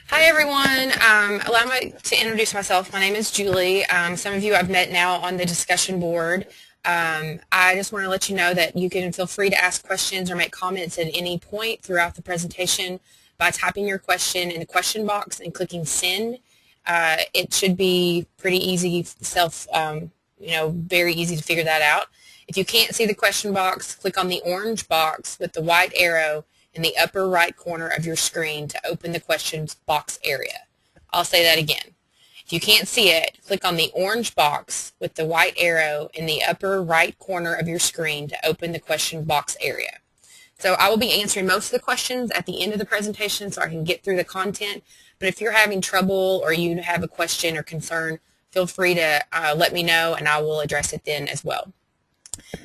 Hi everyone. Allow me to introduce myself. My name is Julie. Some of you I've met now on the discussion board. I just want to let you know that you can feel free to ask questions or make comments at any point throughout the presentation by typing your question in the question box and clicking send. It should be pretty easy, very easy to figure that out. If you can't see the question box, click on the orange box with the white arrow in the upper right corner of your screen to open the questions box area. I'll say that again. If you can't see it, click on the orange box with the white arrow in the upper right corner of your screen to open the question box area. So I will be answering most of the questions at the end of the presentation so I can get through the content. But if you're having trouble or you have a question or concern, feel free to let me know and I will address it then as well.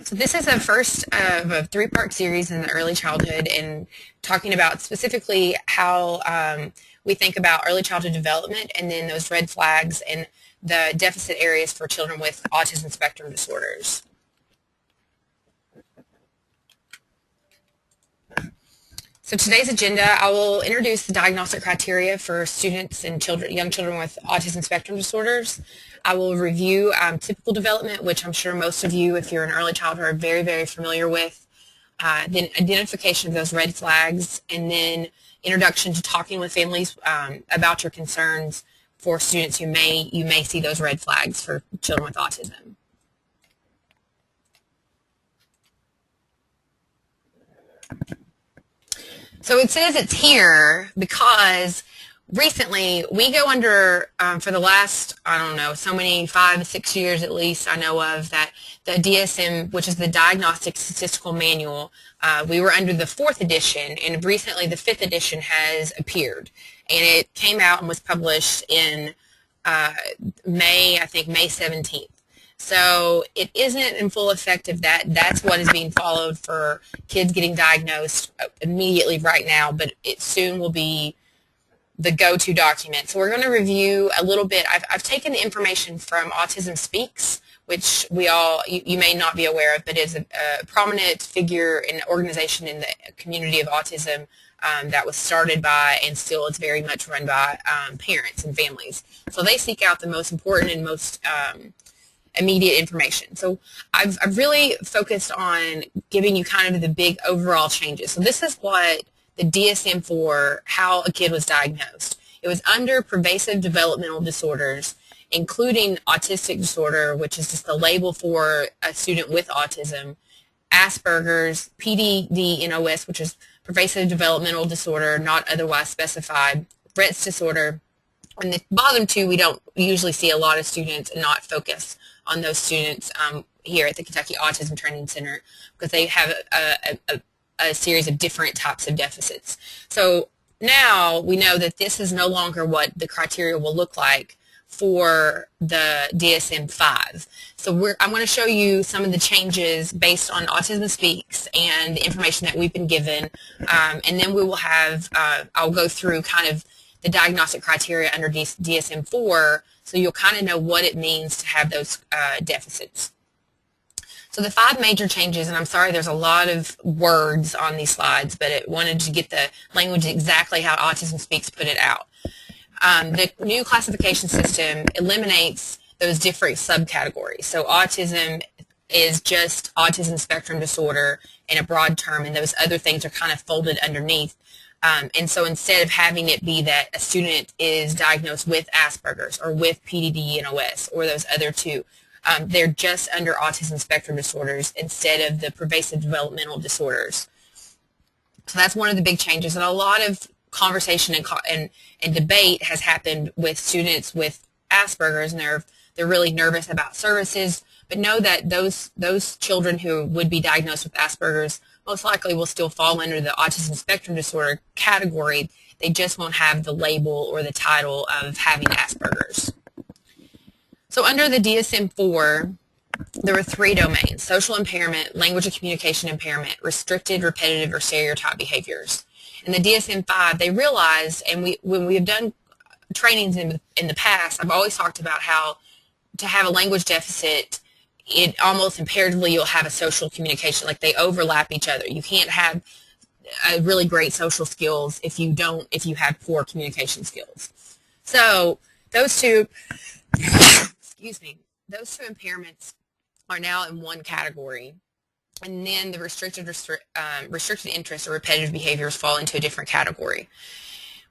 So this is the first of a three-part series in the early childhood and talking about specifically how we think about early childhood development and then those red flags and the deficit areas for children with autism spectrum disorders. So today's agenda, I will introduce the diagnostic criteria for students and young children with autism spectrum disorders. I will review typical development, which I'm sure most of you, if you're in early childhood, are very, very familiar with. Then identification of those red flags, and then introduction to talking with families about your concerns for students you may see those red flags for children with autism. So it says it's here because recently we go under, for the last, I don't know, so many, 5 or 6 years at least I know of, that the DSM, which is the Diagnostic Statistical Manual, we were under the 4th edition, and recently the 5th edition has appeared. And it came out and was published in May 17th. So it isn't in full effect of that. That's what is being followed for kids getting diagnosed immediately right now, but it soon will be the go-to document. So we're going to review a little bit. I've taken the information from Autism Speaks, which you may not be aware of, but is a prominent figure in an organization in the community of autism that was started by and still is very much run by parents and families. So they seek out the most important and most immediate information. So I've really focused on giving you kind of the big overall changes. So this is what the DSM for how a kid was diagnosed. It was under pervasive developmental disorders, including autistic disorder, which is just the label for a student with autism, Asperger's, PDD-NOS, which is pervasive developmental disorder, not otherwise specified, Rett's disorder, and the bottom two we don't usually see a lot of students and not focus on those students here at the Kentucky Autism Training Center because they have a series of different types of deficits. So now we know that this is no longer what the criteria will look like for the DSM-5. So I'm going to show you some of the changes based on Autism Speaks and the information that we've been given, and then we will have, I'll go through kind of the diagnostic criteria under DSM-4 so you'll kind of know what it means to have those deficits. So the 5 major changes, and I'm sorry there's a lot of words on these slides, but I wanted to get the language exactly how Autism Speaks put it out. The new classification system eliminates those different subcategories. So autism is just autism spectrum disorder in a broad term, and those other things are kind of folded underneath. And so instead of having it be that a student is diagnosed with Asperger's or with PDD-NOS or those other two, they're just under autism spectrum disorders instead of the pervasive developmental disorders. So that's one of the big changes, and a lot of conversation and debate has happened with students with Asperger's, and they're really nervous about services, but know that those children who would be diagnosed with Asperger's most likely will still fall under the autism spectrum disorder category. They just won't have the label or the title of having Asperger's. So under the DSM-4, there were 3 domains: social impairment, language and communication impairment, restricted, repetitive, or stereotype behaviors. In the DSM-5, they realized, and when we have done trainings in the past, I've always talked about how to have a language deficit, it almost imperatively you'll have a social communication, like they overlap each other. You can't have really great social skills if you have poor communication skills. So those two, excuse me, those two impairments are now in one category. And then the restricted interest or repetitive behaviors fall into a different category.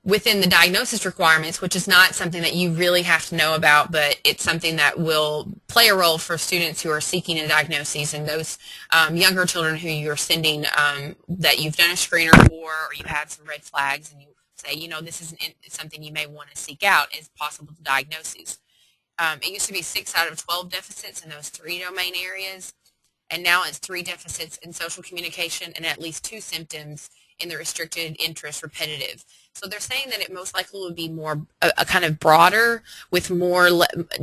Within the diagnosis requirements, which is not something that you really have to know about, but it's something that will play a role for students who are seeking a diagnosis, and those younger children who you're sending that you've done a screener for, or you have some red flags, and you say, this is something you may want to seek out as possible diagnoses. It used to be 6 out of 12 deficits in those 3 domain areas, and now it's 3 deficits in social communication and at least 2 symptoms in the restricted interest repetitive. So they're saying that it most likely would be more a kind of broader with more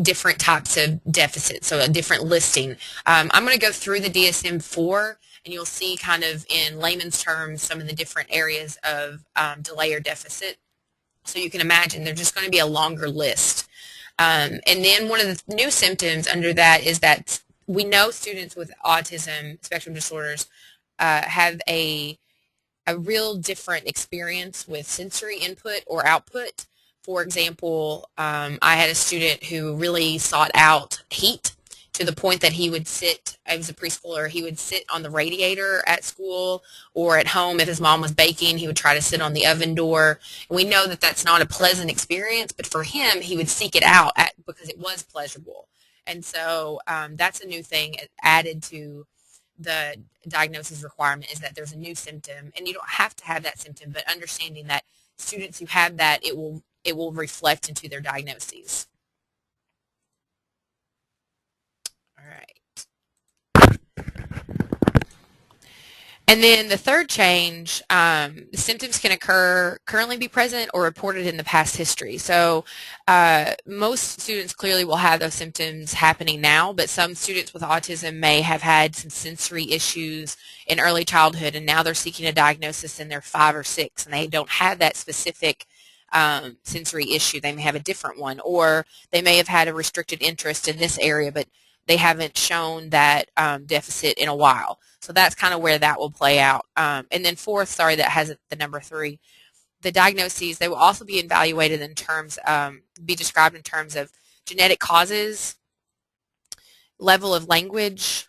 different types of deficits, so a different listing. I'm going to go through the DSM-4, and you'll see kind of in layman's terms some of the different areas of delay or deficit. So you can imagine they're just going to be a longer list. And then one of the new symptoms under that is that we know students with autism spectrum disorders have a real different experience with sensory input or output. For example, I had a student who really sought out heat to the point that he would sit, I was a preschooler, he would sit on the radiator at school, or at home if his mom was baking, he would try to sit on the oven door. And we know that that's not a pleasant experience, but for him, he would seek it out because it was pleasurable. And so that's a new thing added to the diagnosis requirement, is that there's a new symptom, and you don't have to have that symptom, but understanding that students who have that, it will reflect into their diagnoses. All right. And then the third change, symptoms can currently be present or reported in the past history. So most students clearly will have those symptoms happening now, but some students with autism may have had some sensory issues in early childhood, and now they're seeking a diagnosis and they're 5 or 6, and they don't have that specific sensory issue. They may have a different one, or they may have had a restricted interest in this area, but they haven't shown that deficit in a while. So that's kind of where that will play out. And then fourth, that has the number 3, the diagnoses, they will also be evaluated in terms, be described in terms of genetic causes, level of language,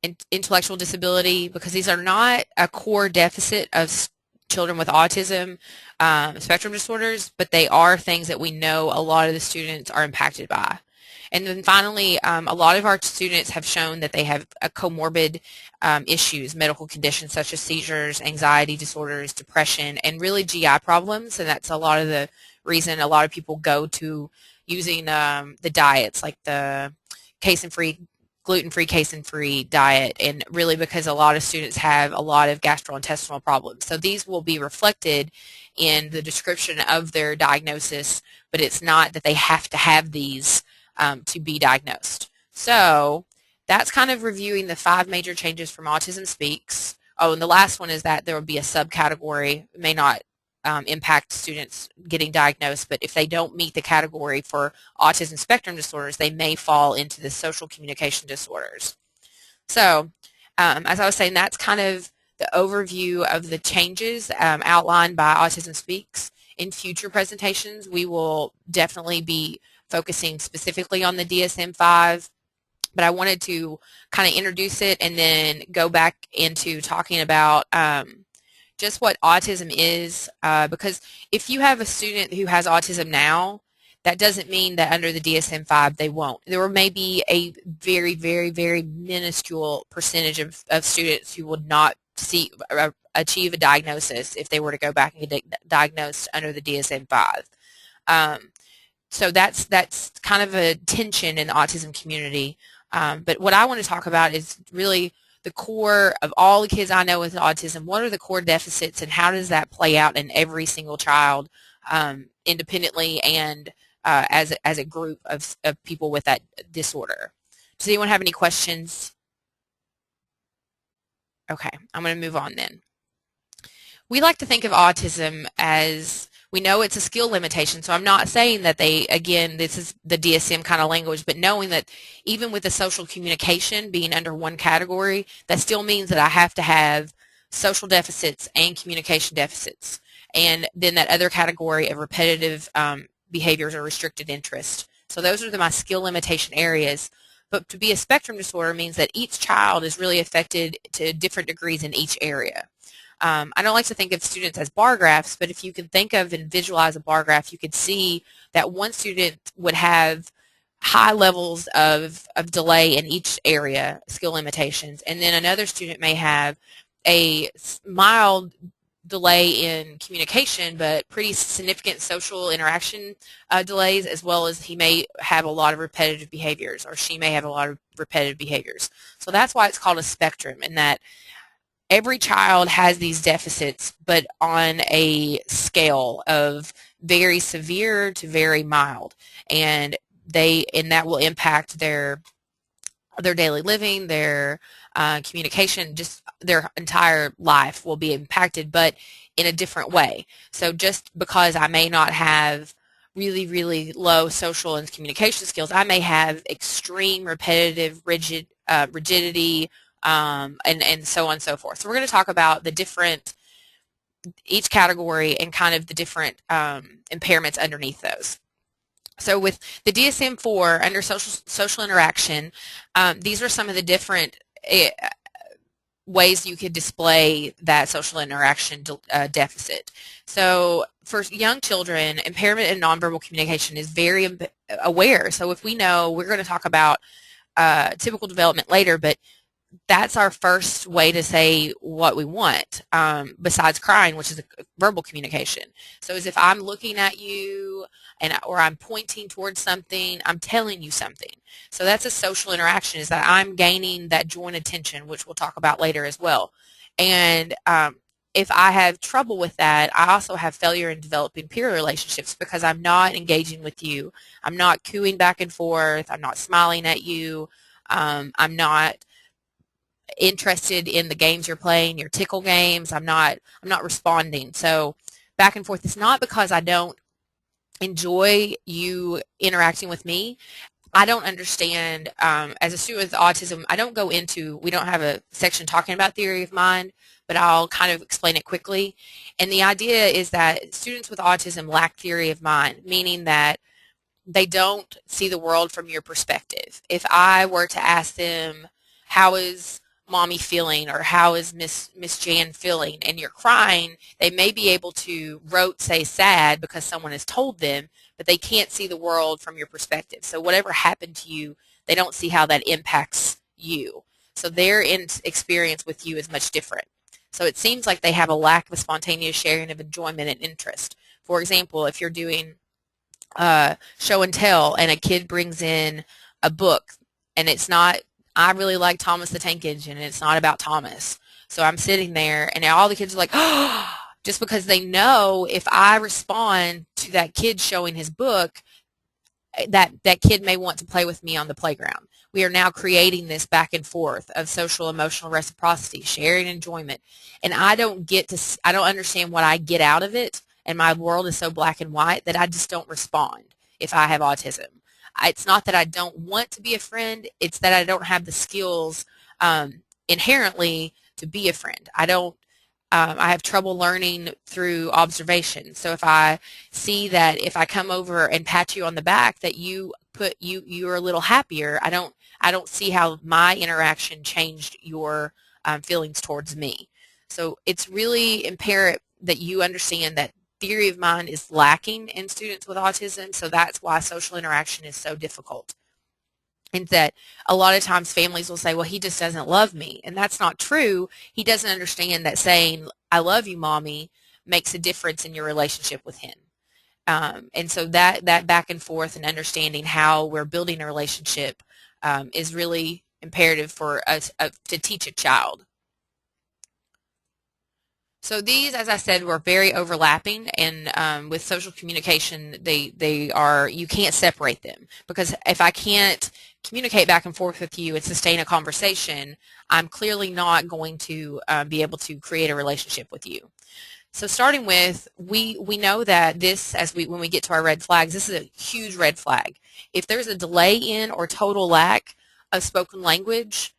and intellectual disability, because these are not a core deficit of children with autism spectrum disorders, but they are things that we know a lot of the students are impacted by. And then finally, a lot of our students have shown that they have comorbid issues, medical conditions such as seizures, anxiety disorders, depression, and really GI problems. And that's a lot of the reason a lot of people go to using the diets, like the casein-free, gluten-free, casein-free diet, and really because a lot of students have a lot of gastrointestinal problems. So these will be reflected in the description of their diagnosis, but it's not that they have to have these to be diagnosed. So that's kind of reviewing the 5 major changes from Autism Speaks. Oh, and the last one is that there will be a subcategory. It may not impact students getting diagnosed, but if they don't meet the category for autism spectrum disorders, they may fall into the social communication disorders. So as I was saying, that's kind of the overview of the changes outlined by Autism Speaks. In future presentations, we will definitely be focusing specifically on the DSM-5, but I wanted to kind of introduce it and then go back into talking about just what autism is, because if you have a student who has autism now, that doesn't mean that under the DSM-5 they won't. There may be a very, very, very minuscule percentage of students who would not achieve a diagnosis if they were to go back and get diagnosed under the DSM-5. So that's kind of a tension in the autism community. But what I want to talk about is really the core of all the kids I know with autism. What are the core deficits, and how does that play out in every single child independently and as a group of people with that disorder? Does anyone have any questions? Okay, I'm going to move on then. We like to think of autism as, we know it's a skill limitation, so I'm not saying that again, this is the DSM kind of language, but knowing that even with the social communication being under one category, that still means that I have to have social deficits, and communication deficits. And then that other category of repetitive behaviors or restricted interest. So those are my skill limitation areas. But to be a spectrum disorder means that each child is really affected to different degrees in each area. I don't like to think of students as bar graphs, but if you can think of and visualize a bar graph, you could see that one student would have high levels of delay in each area, skill limitations, and then another student may have a mild delay in communication but pretty significant social interaction delays, as well as he may have a lot of repetitive behaviors, or she may have a lot of repetitive behaviors. So that's why it's called a spectrum, in that every child has these deficits, but on a scale of very severe to very mild, and that will impact their daily living, their communication, just their entire life will be impacted, but in a different way. So just because I may not have really, really low social and communication skills, I may have extreme repetitive rigidity, and so on and so forth. So we're going to talk about each category and kind of the different impairments underneath those. So with the DSM-4 under social interaction, these are some of the different ways you could display that social interaction deficit. So for young children, impairment in nonverbal communication is very aware. So if we know, we're going to talk about typical development later, but that's our first way to say what we want, besides crying, which is a verbal communication. So as if I'm looking at you or I'm pointing towards something, I'm telling you something. So that's a social interaction, is that I'm gaining that joint attention, which we'll talk about later as well. And if I have trouble with that, I also have failure in developing peer relationships, because I'm not engaging with you. I'm not cooing back and forth. I'm not smiling at you. I'm not interested in the games you're playing, your tickle games. I'm not responding. So back and forth. It's not because I don't enjoy you interacting with me. I don't understand, as a student with autism, we don't have a section talking about theory of mind, but I'll kind of explain it quickly. And the idea is that students with autism lack theory of mind, meaning that they don't see the world from your perspective. If I were to ask them, how is mommy feeling, or how is Miss Jan feeling, and you're crying, they may be able to say sad because someone has told them, but they can't see the world from your perspective. So whatever happened to you, they don't see how that impacts you. So their experience with you is much different. So it seems like they have a lack of a spontaneous sharing of enjoyment and interest. For example, if you're doing show and tell and a kid brings in a book, and it's not, I really like Thomas the Tank Engine, and it's not about Thomas. So I'm sitting there, and all the kids are like, oh, just because they know if I respond to that kid showing his book, that kid may want to play with me on the playground. We are now creating this back and forth of social emotional reciprocity, sharing enjoyment, and I don't understand what I get out of it, and my world is so black and white that I just don't respond if I have autism. It's not that I don't want to be a friend, it's that I don't have the skills inherently to be a friend. I have trouble learning through observation. So if I see that if I come over and pat you on the back that you're a little happier, I don't see how my interaction changed your feelings towards me. So it's really imperative that you understand that theory of mind is lacking in students with autism, so that's why social interaction is so difficult. And that a lot of times families will say, well, he just doesn't love me. And that's not true. He doesn't understand that saying, I love you, mommy, makes a difference in your relationship with him. And so that back and forth and understanding how we're building a relationship is really imperative for us to teach a child. So these, as I said, were very overlapping, and with social communication, you can't separate them, because if I can't communicate back and forth with you and sustain a conversation, I'm clearly not going to be able to create a relationship with you. So starting with, we know that when we get to our red flags, this is a huge red flag. If there's a delay in or total lack of spoken language,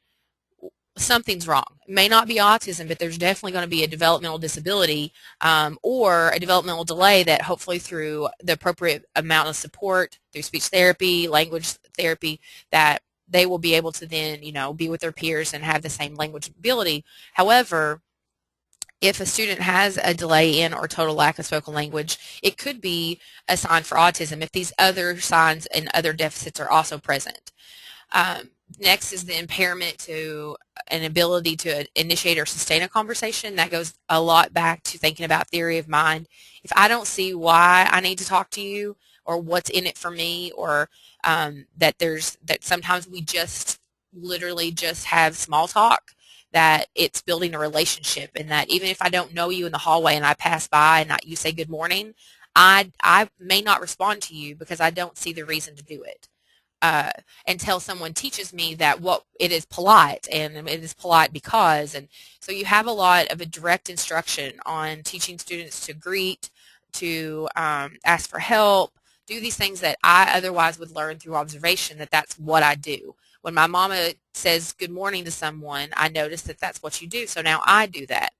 something's wrong. It may not be autism, but there's definitely going to be a developmental disability or a developmental delay that hopefully through the appropriate amount of support, through speech therapy, language therapy, that they will be able to then, be with their peers and have the same language ability. However, if a student has a delay in or total lack of spoken language, it could be a sign for autism if these other signs and other deficits are also present. Next is the impairment to an ability to initiate or sustain a conversation. That goes a lot back to thinking about theory of mind. If I don't see why I need to talk to you or what's in it for me, or that sometimes we just literally just have small talk, that it's building a relationship, and that even if I don't know you in the hallway and I pass by and you say good morning, I may not respond to you because I don't see the reason to do it. Until someone teaches me that it is polite, and it is polite because, and so you have a lot of a direct instruction on teaching students to greet, to ask for help, do these things that I otherwise would learn through observation, that's what I do. When my mama says good morning to someone, I notice that that's what you do, so now I do that.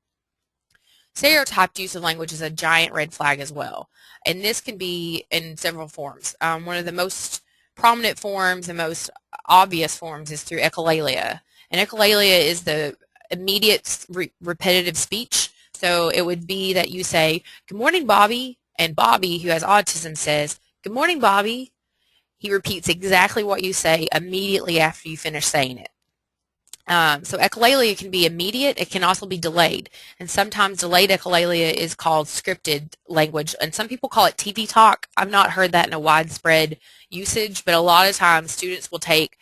Stereotyped use of language is a giant red flag as well, and this can be in several forms. One of the most prominent forms, the most obvious forms, is through echolalia. And echolalia is the immediate repetitive speech. So it would be that you say, good morning, Bobby, and Bobby, who has autism, says, good morning, Bobby. He repeats exactly what you say immediately after you finish saying it. So echolalia can be immediate. It can also be delayed. And sometimes delayed echolalia is called scripted language. And some people call it TV talk. I've not heard that in a widespread usage, but a lot of times students will take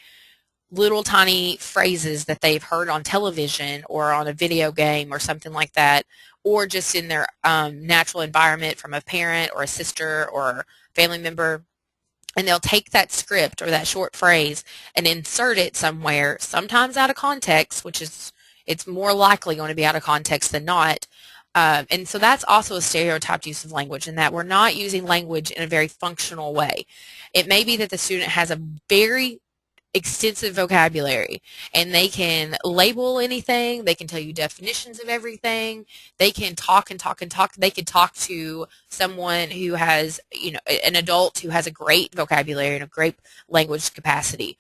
little tiny phrases that they've heard on television or on a video game or something like that, or just in their natural environment from a parent or a sister or family member, and they'll take that script or that short phrase and insert it somewhere, sometimes out of context, which is, it's more likely going to be out of context than not. And so that's also a stereotyped use of language, in that we're not using language in a very functional way. It may be that the student has a very extensive vocabulary, and they can label anything, they can tell you definitions of everything, they can talk and talk and talk. They could talk to someone who has, an adult who has a great vocabulary and a great language capacity.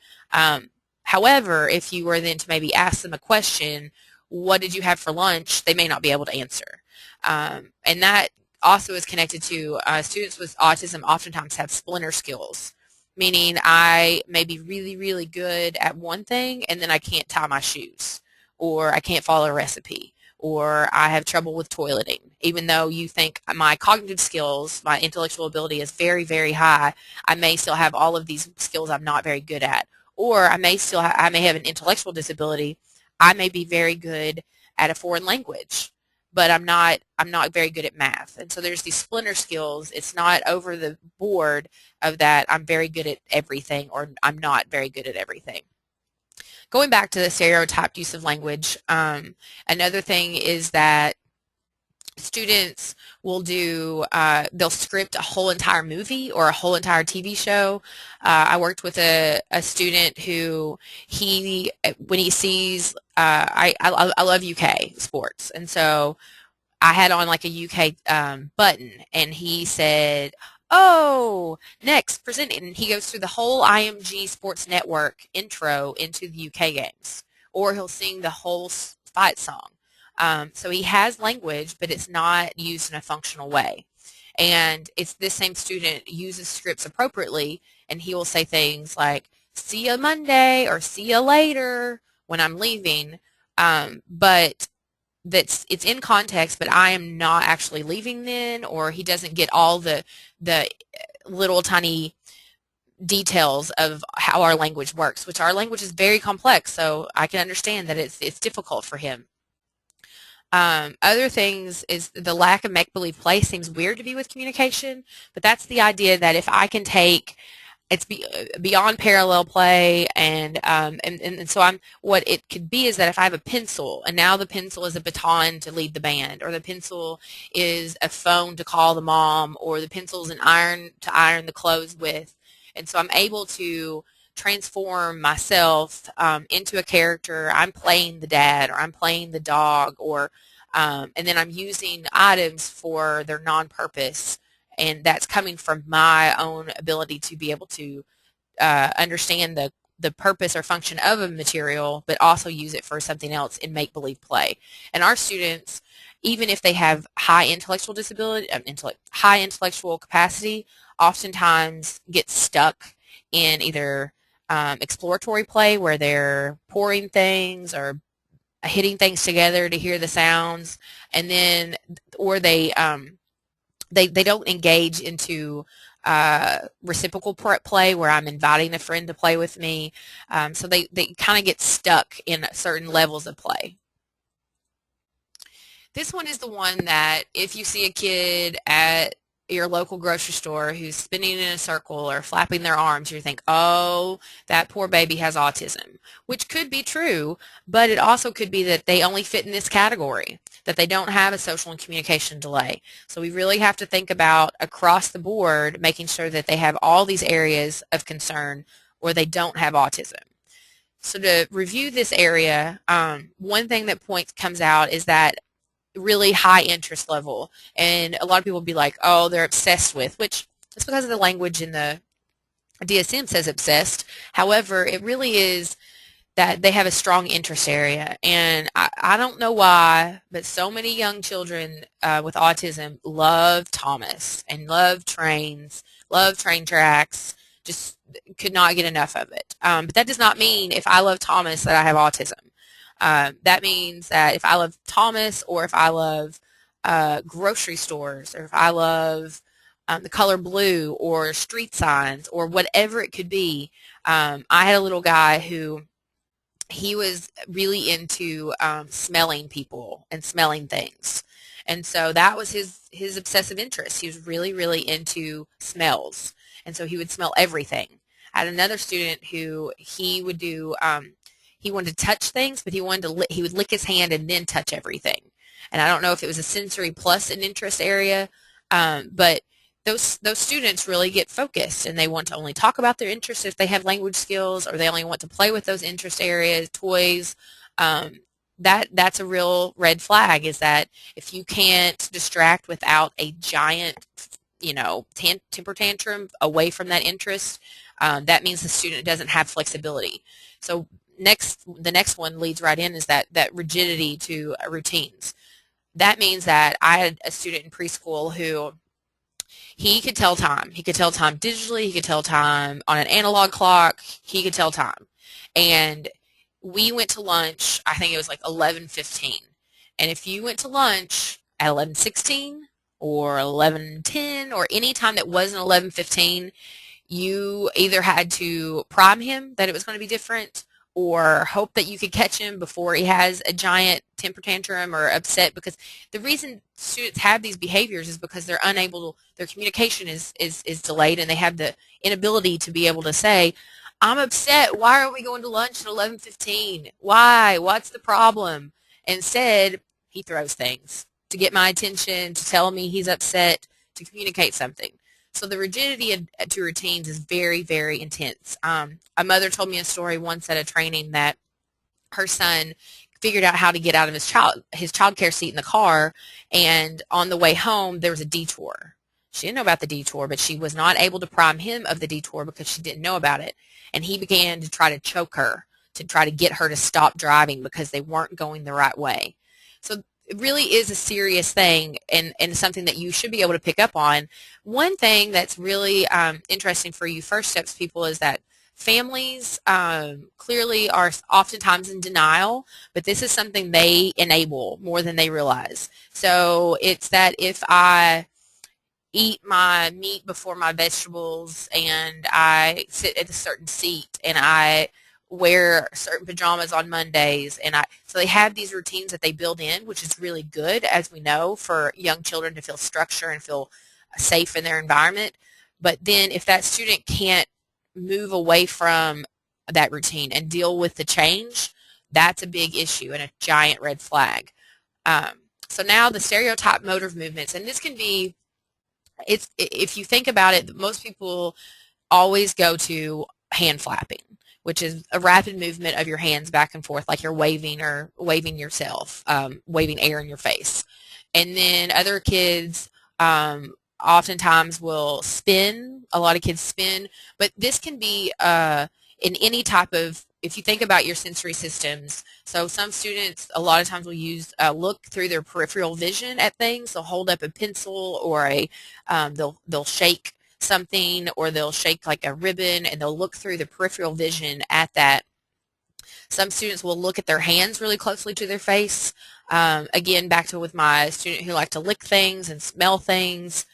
However, if you were then to maybe ask them a question, what did you have for lunch, they may not be able to answer. And that also is connected to students with autism oftentimes have splinter skills, meaning I may be really, really good at one thing and then I can't tie my shoes, or I can't follow a recipe, or I have trouble with toileting. Even though you think my cognitive skills, my intellectual ability is very, very high, I may still have all of these skills I'm not very good at. Or I may have an intellectual disability. I may be very good at a foreign language, but I'm not very good at math. And so there's these splinter skills. It's not over the board of that I'm very good at everything or I'm not very good at everything. Going back to the stereotyped use of language, another thing is that students will they'll script a whole entire movie or a whole entire TV show. I worked with a student who when he sees, I love UK sports, and so I had on like a UK button, and he said, oh, next, presenting, and he goes through the whole IMG Sports Network intro into the UK games, or he'll sing the whole fight song. So he has language, but it's not used in a functional way. And it's this same student uses scripts appropriately, and he will say things like, see you Monday, or see you later when I'm leaving, but it's in context, but I am not actually leaving then, or he doesn't get all the little tiny details of how our language works, which our language is very complex, so I can understand that it's difficult for him. Other things is the lack of make-believe play seems weird to me with communication, but that's the idea that if I can take, it's beyond parallel play, and so what it could be is that if I have a pencil, and now the pencil is a baton to lead the band, or the pencil is a phone to call the mom, or the pencil is an iron to iron the clothes with, and so I'm able to transform myself into a character. I'm playing the dad, or I'm playing the dog, or and then I'm using items for their non-purpose, and that's coming from my own ability to be able to understand the purpose or function of a material, but also use it for something else in make-believe play. And our students, even if they have high intellectual disability, high intellectual capacity, oftentimes get stuck in either exploratory play, where they're pouring things or hitting things together to hear the sounds, and then, or they don't engage into reciprocal play, where I'm inviting a friend to play with me. So they kind of get stuck in certain levels of play. This one is the one that if you see a kid at your local grocery store who's spinning in a circle or flapping their arms, you think, oh, that poor baby has autism, which could be true, but it also could be that they only fit in this category, that they don't have a social and communication delay. So we really have to think about across the board, making sure that they have all these areas of concern or they don't have autism. So to review this area, one thing that comes out is that really high interest level, and a lot of people will be like, oh, they're obsessed with, which is because of the language in the DSM says obsessed. However, it really is that they have a strong interest area, and I don't know why, but so many young children with autism love Thomas and love trains, love train tracks, just could not get enough of it. But that does not mean if I love Thomas that I have autism. That means that if I love Thomas, or if I love grocery stores, or if I love the color blue, or street signs, or whatever it could be. I had a little guy who he was really into smelling people and smelling things. And so that was his obsessive interest. He was really, really into smells. And so he would smell everything. I had another student who he would do, he wanted to touch things, but he would lick his hand and then touch everything. And I don't know if it was a sensory plus an interest area, but those students really get focused, and they want to only talk about their interests if they have language skills, or they only want to play with those interest areas, toys. That's a real red flag, is that if you can't distract without a giant, temper tantrum away from that interest, that means the student doesn't have flexibility. So the next one leads right in, is that rigidity to routines. That means that I had a student in preschool who he could tell time. He could tell time digitally. He could tell time on an analog clock. He could tell time. And we went to lunch, I think it was like 11:15. And if you went to lunch at 11:16 or 11:10 or any time that wasn't 11:15, you either had to prime him that it was going to be different, or hope that you could catch him before he has a giant temper tantrum or upset. Because the reason students have these behaviors is because they're unable, their communication is delayed, and they have the inability to be able to say, I'm upset, why are we going to lunch at 11:15? Why? What's the problem? Instead, he throws things to get my attention, to tell me he's upset, to communicate something. So the rigidity to routines is very, very intense. A mother told me a story once at a training that her son figured out how to get out of his child care seat in the car, and on the way home there was a detour. She didn't know about the detour, but she was not able to prime him of the detour because she didn't know about it. And he began to try to choke her, to try to get her to stop driving because they weren't going the right way. So it really is a serious thing, and something that you should be able to pick up on. One thing that's really interesting for you First Steps people is that families clearly are oftentimes in denial, but this is something they enable more than they realize. So it's that if I eat my meat before my vegetables, and I sit at a certain seat, and I wear certain pajamas on Mondays, and so they have these routines that they build in, which is really good, as we know, for young children to feel structure and feel safe in their environment. But then if that student can't move away from that routine and deal with the change, that's a big issue and a giant red flag. So now the stereotype motor movements, and this can be, if you think about it, most people always go to hand flapping, which is a rapid movement of your hands back and forth like you're waving or waving yourself, waving air in your face. And then other kids oftentimes will spin. A lot of kids spin, but this can be in any type of, if you think about your sensory systems, so some students a lot of times will use look through their peripheral vision at things. They'll hold up a pencil or they'll shake something, or they'll shake like a ribbon, and they'll look through the peripheral vision at that. Some students will look at their hands really closely to their face. Again, back to with my student who like to lick things and smell things.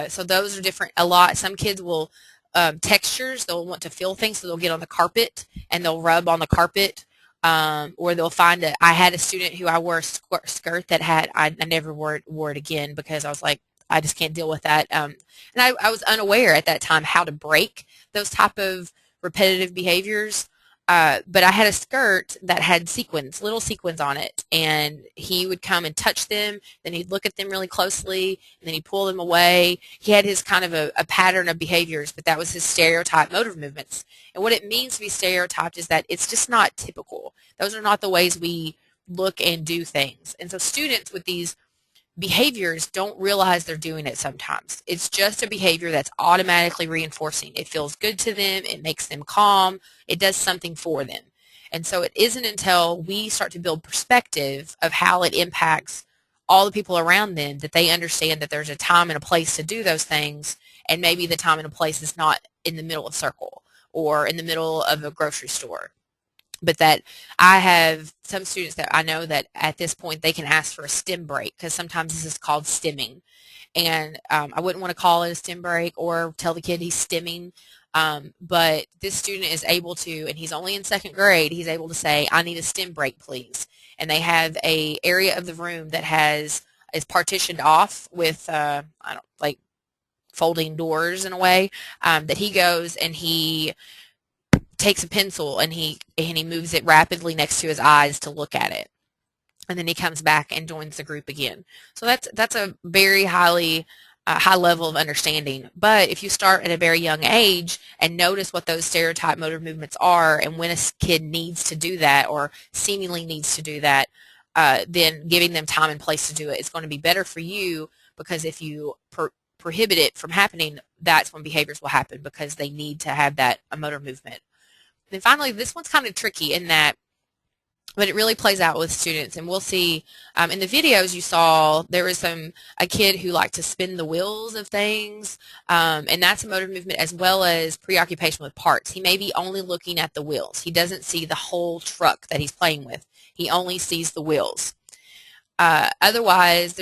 So those are different a lot. Some kids will textures, they'll want to feel things, so they'll get on the carpet and they'll rub on the carpet. Or they'll find I had a student who I wore a skirt that had, I never wore it again because I was like, I just can't deal with that. And I was unaware at that time how to break those type of repetitive behaviors. But I had a skirt that had sequins, little sequins on it, and he would come and touch them, then he'd look at them really closely, and then he'd pull them away. He had his kind of a pattern of behaviors, but that was his stereotyped motor movements. And what it means to be stereotyped is that it's just not typical. Those are not the ways we look and do things. And so students with these behaviors don't realize they're doing it sometimes. It's just a behavior that's automatically reinforcing. It feels good to them. It makes them calm. It does something for them. And so it isn't until we start to build perspective of how it impacts all the people around them that they understand that there's a time and a place to do those things, and maybe the time and a place is not in the middle of a circle or in the middle of a grocery store. But that I have some students that I know that at this point they can ask for a stim break, because sometimes this is called stimming. And I wouldn't want to call it a stim break or tell the kid he's stimming. But this student is able to, and he's only in second grade, he's able to say, I need a stim break, please. And they have a area of the room that is partitioned off with, like folding doors in a way, that he goes and he takes a pencil and he moves it rapidly next to his eyes to look at it, and then he comes back and joins the group again. So that's a very high level of understanding. But if you start at a very young age and notice what those stereotype motor movements are, and when a kid needs to do that or seemingly needs to do that, then giving them time and place to do it is going to be better for you, because if you prohibit it from happening, that's when behaviors will happen, because they need to have that motor movement. Then finally, this one's kind of tricky in that, but it really plays out with students. And we'll see in the videos you saw, there was a kid who liked to spin the wheels of things, and that's a motor movement as well as preoccupation with parts. He may be only looking at the wheels. He doesn't see the whole truck that he's playing with. He only sees the wheels. Otherwise,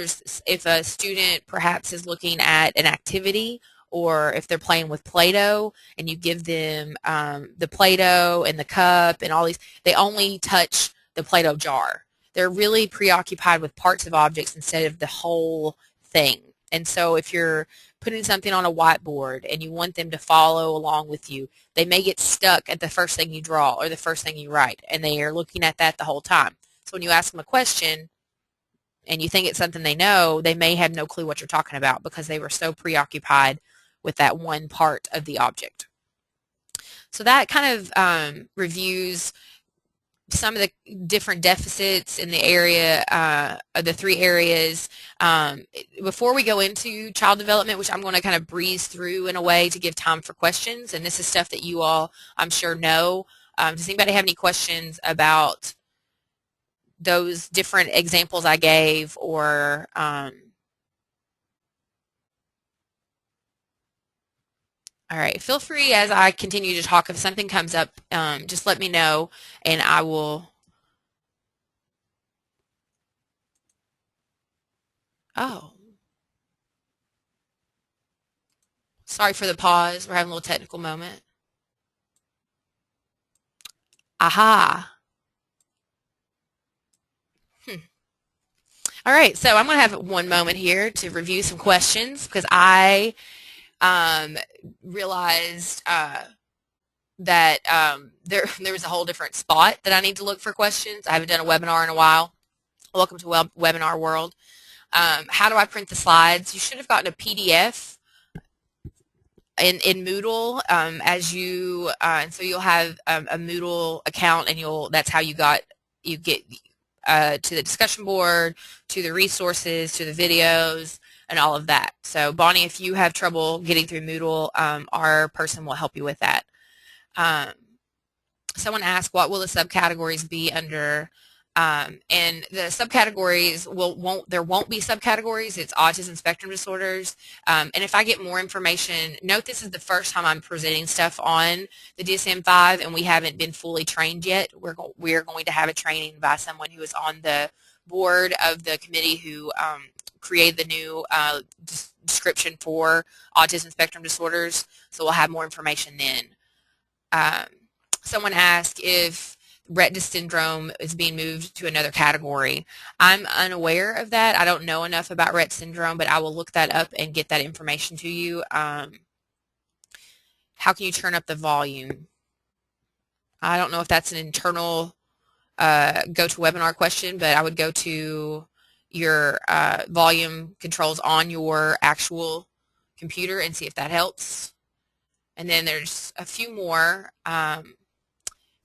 if a student perhaps is looking at an activity, or if they're playing with Play-Doh and you give them the Play-Doh and the cup and all these, they only touch the Play-Doh jar. They're really preoccupied with parts of objects instead of the whole thing. And so if you're putting something on a whiteboard and you want them to follow along with you, they may get stuck at the first thing you draw or the first thing you write, and they are looking at that the whole time. So when you ask them a question and you think it's something they know, they may have no clue what you're talking about because they were so preoccupied with that one part of the object. So that kind of reviews some of the different deficits in the area, of the three areas. Before we go into child development, which I'm going to kind of breeze through in a way to give time for questions, and this is stuff that you all, I'm sure, know. Does anybody have any questions about those different examples I gave, or all right, feel free as I continue to talk. If something comes up, just let me know, and I will. Oh, sorry for the pause. We're having a little technical moment. Aha. All right, so I'm going to have one moment here to review some questions, because I realized that there was a whole different spot that I need to look for questions. I haven't done a webinar in a while. Welcome to Webinar World. How do I print the slides? You should have gotten a PDF. in Moodle, as you and so you'll have a Moodle account, and that's how you get to the discussion board, to the resources, to the videos, and all of that. So Bonnie, if you have trouble getting through Moodle, our person will help you with that. Someone asked, what will the subcategories be under? And the subcategories there won't be subcategories. It's autism spectrum disorders. And if I get more information, note this is the first time I'm presenting stuff on the DSM-5, and we haven't been fully trained yet. We're going to have a training by someone who is on the board of the committee who created the new description for autism spectrum disorders. So we'll have more information then. Someone asked if Rett Syndrome is being moved to another category. I'm unaware of that. I don't know enough about Rett Syndrome, but I will look that up and get that information to you. How can you turn up the volume? I don't know if that's an internal GoToWebinar question, but I would go to your volume controls on your actual computer and see if that helps. And then there's a few more.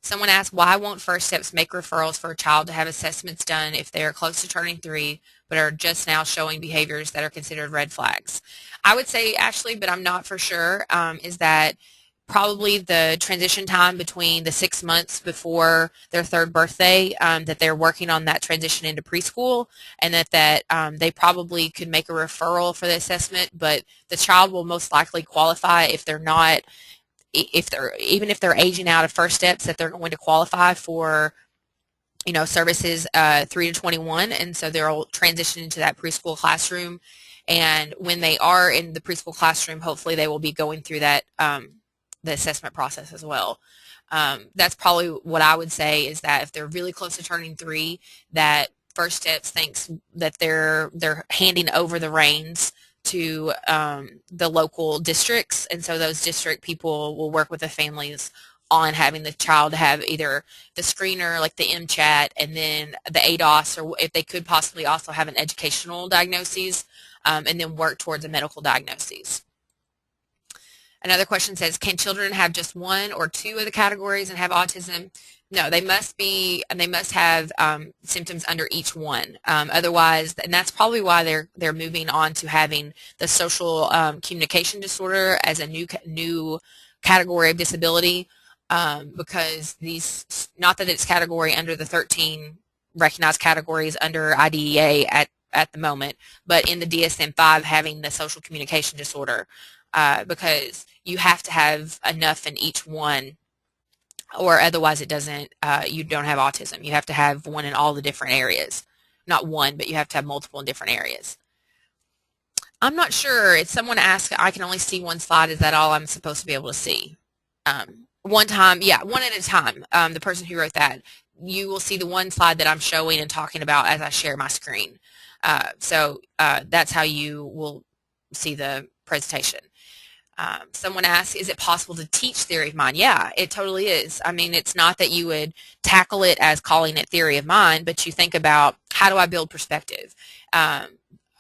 Someone asked, why won't First Steps make referrals for a child to have assessments done if they are close to turning 3 but are just now showing behaviors that are considered red flags? I would say, Ashley, but I'm not for sure, is that probably the transition time between the 6 months before their 3rd birthday, that they're working on that transition into preschool, and that they probably could make a referral for the assessment, but the child will most likely qualify if they're not, even if they're aging out of First Steps, that they're going to qualify for, services 3 to 21, and so they'll transition into that preschool classroom. And when they are in the preschool classroom, hopefully they will be going through that the assessment process as well. That's probably what I would say, is that if they're really close to turning 3, that First Steps thinks that they're handing over the reins to the local districts, and so those district people will work with the families on having the child have either the screener, like the MChat, and then the ADOS, or if they could possibly also have an educational diagnosis, and then work towards a medical diagnosis. Another question says, can children have just 1 or 2 of the categories and have autism? No, they must have symptoms under each one. Otherwise, and that's probably why they're moving on to having the social communication disorder as a new category of disability, because not that it's category under the 13 recognized categories under IDEA at the moment, but in the DSM-5 having the social communication disorder, because you have to have enough in each one, or otherwise it doesn't, you don't have autism. You have to have 1 in all the different areas. Not 1, but you have to have multiple in different areas. I'm not sure. If someone asks, I can only see 1 slide, is that all I'm supposed to be able to see? One time, yeah, 1 at a time. The person who wrote that, you will see the 1 slide that I'm showing and talking about as I share my screen. So that's how you will see the presentation. Someone asked, is it possible to teach theory of mind? Yeah, it totally is. I mean, it's not that you would tackle it as calling it theory of mind, but you think about, how do I build perspective?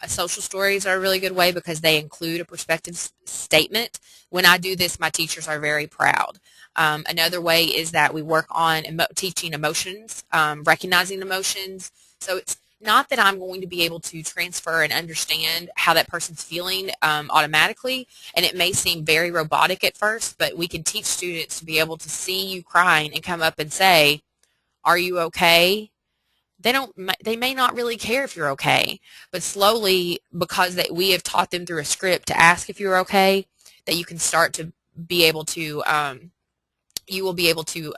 Social stories are a really good way because they include a perspective statement. When I do this, my teachers are very proud. Another way is that we work on teaching emotions, recognizing emotions. So it's not that I'm going to be able to transfer and understand how that person's feeling automatically, and it may seem very robotic at first, but we can teach students to be able to see you crying and come up and say, are you okay? They may not really care if you're okay, but slowly, because we have taught them through a script to ask if you're okay, that you can start to be able to you will be able to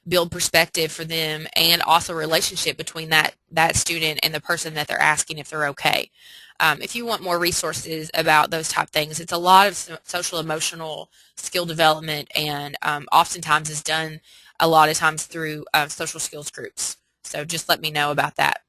build perspective for them, and also a relationship between that student and the person that they're asking if they're okay. If you want more resources about those type things, it's a lot of social emotional skill development, and oftentimes is done a lot of times through social skills groups. So just let me know about that.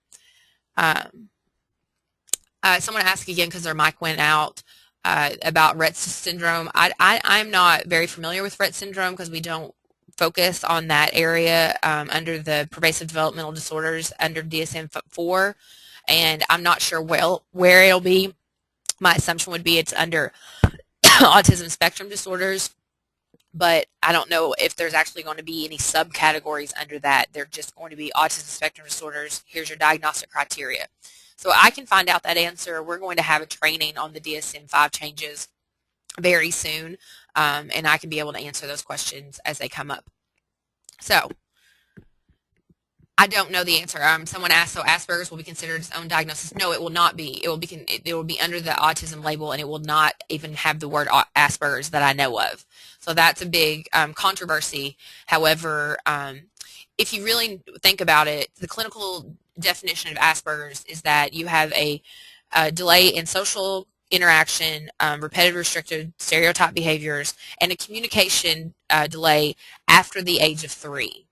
Someone asked again, because their mic went out, about Rett Syndrome. I'm not very familiar with Rett Syndrome because we don't focus on that area under the pervasive developmental disorders under DSM-4, and I'm not sure where it'll be. My assumption would be it's under autism spectrum disorders, but I don't know if there's actually going to be any subcategories under that. They're just going to be autism spectrum disorders. Here's your diagnostic criteria. So I can find out that answer. We're going to have a training on the DSM-5 changes very soon, and I can be able to answer those questions as they come up. So I don't know the answer. Someone asked, so Asperger's will be considered its own diagnosis? No, it will not be. It will be under the autism label, and it will not even have the word Asperger's that I know of. So that's a big controversy. However, if you really think about it, the clinical definition of Asperger's is that you have a delay in social interaction, repetitive restricted stereotype behaviors, and a communication delay after the age of 3.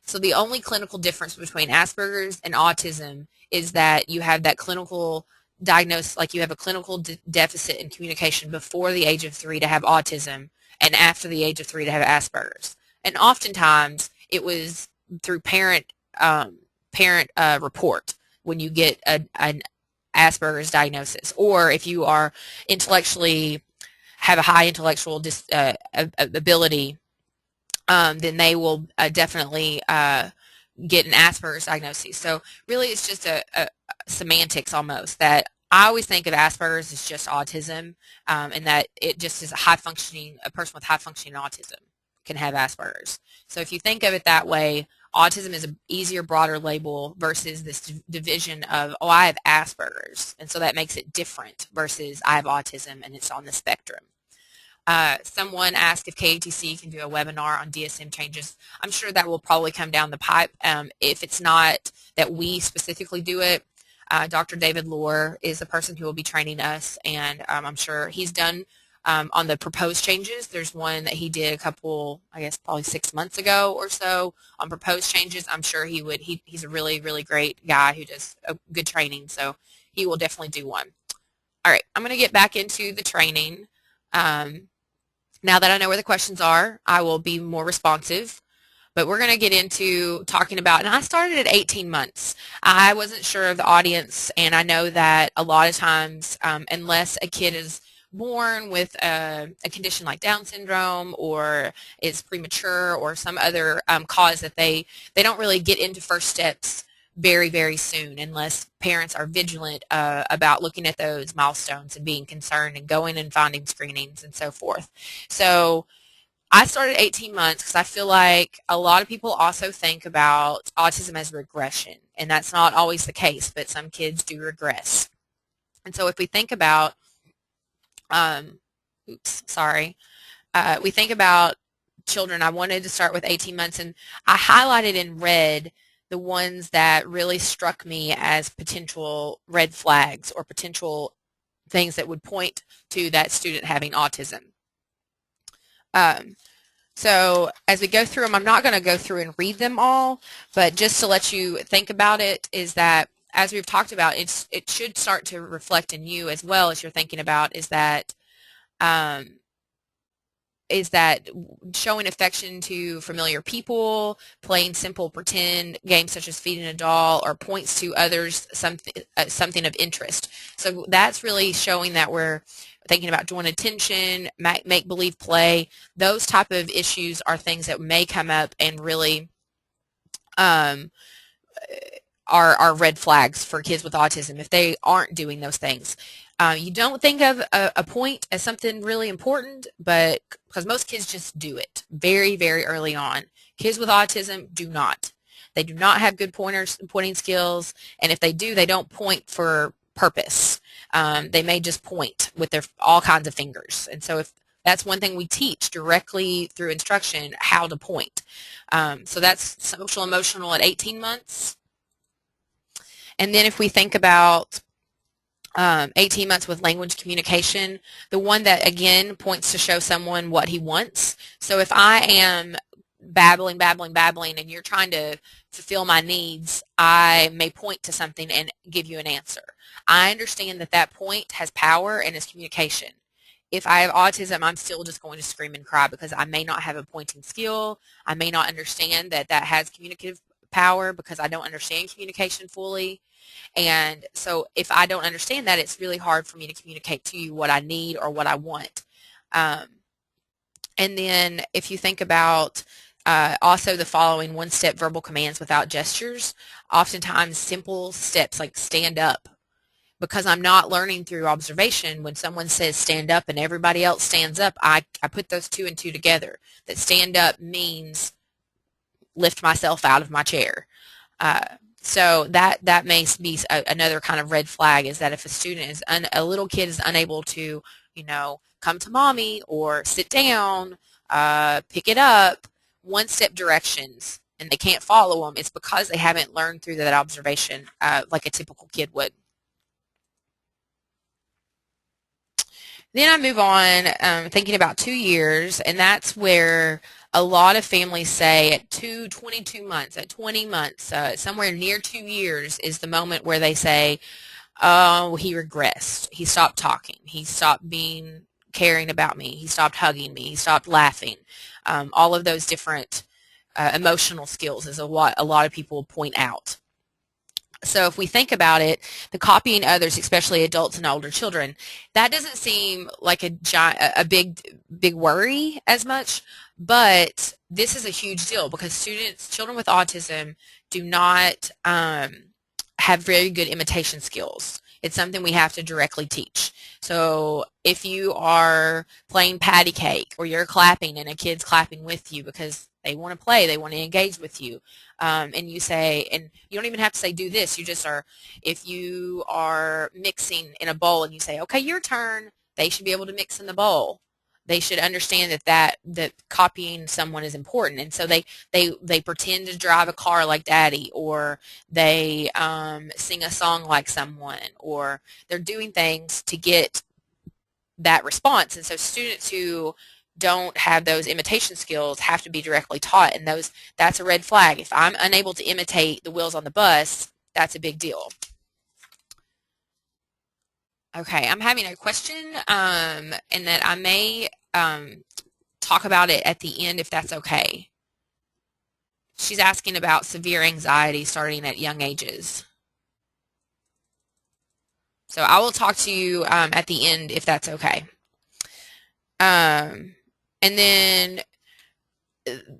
So the only clinical difference between Asperger's and autism is that you have that clinical diagnosis, like you have a clinical deficit in communication before the age of 3 to have autism, and after the age of 3 to have Asperger's. And oftentimes it was through parent report when you get an Asperger's diagnosis, or if you are intellectually have a high intellectual ability, then they will definitely get an Asperger's diagnosis. So really it's just a semantics almost, that I always think of Asperger's as just autism, and that it just is a person with high functioning autism can have Asperger's. So if you think of it that way, autism is an easier, broader label versus this division of, oh, I have Asperger's, and so that makes it different versus I have autism and it's on the spectrum. Someone asked if KATC can do a webinar on DSM changes. I'm sure that will probably come down the pipe. If it's not that we specifically do it, Dr. David Lohr is the person who will be training us, and I'm sure he's done on the proposed changes. There's one that he did a couple, I guess probably 6 months ago or so on proposed changes. I'm sure he would. He's a really, really great guy who does a good training, so he will definitely do one. All right, I'm going to get back into the training. Now that I know where the questions are, I will be more responsive. But we're going to get into talking about, and I started at 18 months. I wasn't sure of the audience, and I know that a lot of times, unless a kid is born with a condition like Down syndrome or is premature or some other cause, that they don't really get into first steps very, very soon unless parents are vigilant about looking at those milestones and being concerned and going and finding screenings and so forth. So I started 18 months because I feel like a lot of people also think about autism as regression, and that's not always the case, but some kids do regress. And so if we think about, we think about children, I wanted to start with 18 months, and I highlighted in red the ones that really struck me as potential red flags or potential things that would point to that student having autism. So as we go through them, I'm not going to go through and read them all, but just to let you think about it is that, as we've talked about, it should start to reflect in you as well as you're thinking about is that showing affection to familiar people, playing simple pretend games such as feeding a doll, or points to others something of interest. So that's really showing that we're thinking about joint attention, make-believe play. Those type of issues are things that may come up and really are red flags for kids with autism if they aren't doing those things. You don't think of a point as something really important, but because most kids just do it very, very early on. Kids with autism do not. They do not have good pointing skills, and if they do, they don't point for purpose. They may just point with their all kinds of fingers, and so if that's one thing we teach directly through instruction, how to point. So that's social emotional at 18 months. And then if we think about 18 months with language communication, the one that again points to show someone what he wants. So if I am babbling, and you're trying to fulfill my needs, I may point to something and give you an answer. I understand that that point has power and is communication. If I have autism, I'm still just going to scream and cry because I may not have a pointing skill. I may not understand that that has communicative power because I don't understand communication fully. And so if I don't understand that, it's really hard for me to communicate to you what I need or what I want. And then if you think about also the following one-step verbal commands without gestures, oftentimes simple steps like stand up. Because I'm not learning through observation, when someone says stand up and everybody else stands up, I put those two and two together. That stand up means lift myself out of my chair. So that may be another kind of red flag, is that if a student is, a little kid is unable to, come to mommy or sit down, pick it up, one-step directions, and they can't follow them, it's because they haven't learned through that observation like a typical kid would. Then I move on thinking about 2 years, and that's where a lot of families say at 22 months, at 20 months, somewhere near 2 years is the moment where they say, oh, he regressed. He stopped talking. He stopped caring about me. He stopped hugging me. He stopped laughing. All of those different emotional skills is what a lot of people point out. So if we think about it, the copying others, especially adults and older children, that doesn't seem like a big worry as much, but this is a huge deal because children with autism do not have very good imitation skills. It's something we have to directly teach. So if you are playing patty cake or you're clapping and a kid's clapping with you because they want to play, they want to engage with you, and you say, and you don't even have to say do this, you just are, if you are mixing in a bowl and you say, okay, your turn, they should be able to mix in the bowl. They should understand that copying someone is important, and so they pretend to drive a car like daddy, or they sing a song like someone, or they're doing things to get that response. And so students who don't have those imitation skills have to be directly taught, and that's a red flag. If I'm unable to imitate the wheels on the bus, that's a big deal. Okay, I'm having a question, and that I may talk about it at the end if that's okay. She's asking about severe anxiety starting at young ages. So I will talk to you at the end if that's okay. And then,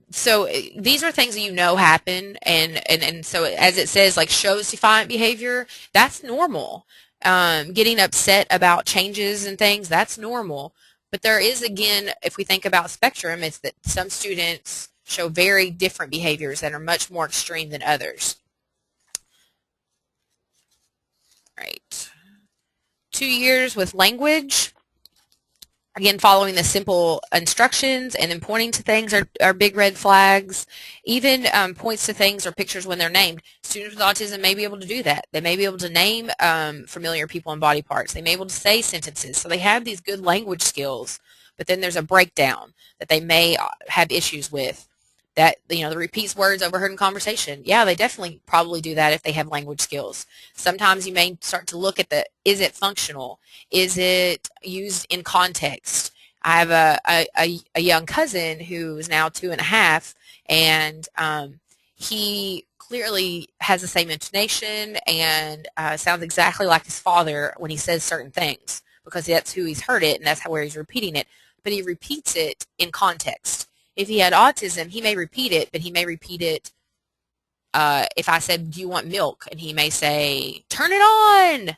so these are things that happen, and so as it says, like shows defiant behavior, that's normal. Getting upset about changes and things, that's normal. But there is, again, if we think about spectrum, it's that some students show very different behaviors that are much more extreme than others. Right. 2 years with language. Again, following the simple instructions and then pointing to things are big red flags. Even points to things or pictures when they're named. Students with autism may be able to do that. They may be able to name familiar people and body parts. They may be able to say sentences. So they have these good language skills, but then there's a breakdown that they may have issues with. That, the repeats words overheard in conversation. Yeah, they definitely probably do that if they have language skills. Sometimes you may start to look at is it functional? Is it used in context? I have a young cousin who is now 2.5, and he clearly has the same intonation and sounds exactly like his father when he says certain things, because that's who he's heard it and that's where he's repeating it. But he repeats it in context. If he had autism, he may repeat it, but he may repeat it if I said, do you want milk? And he may say, turn it on.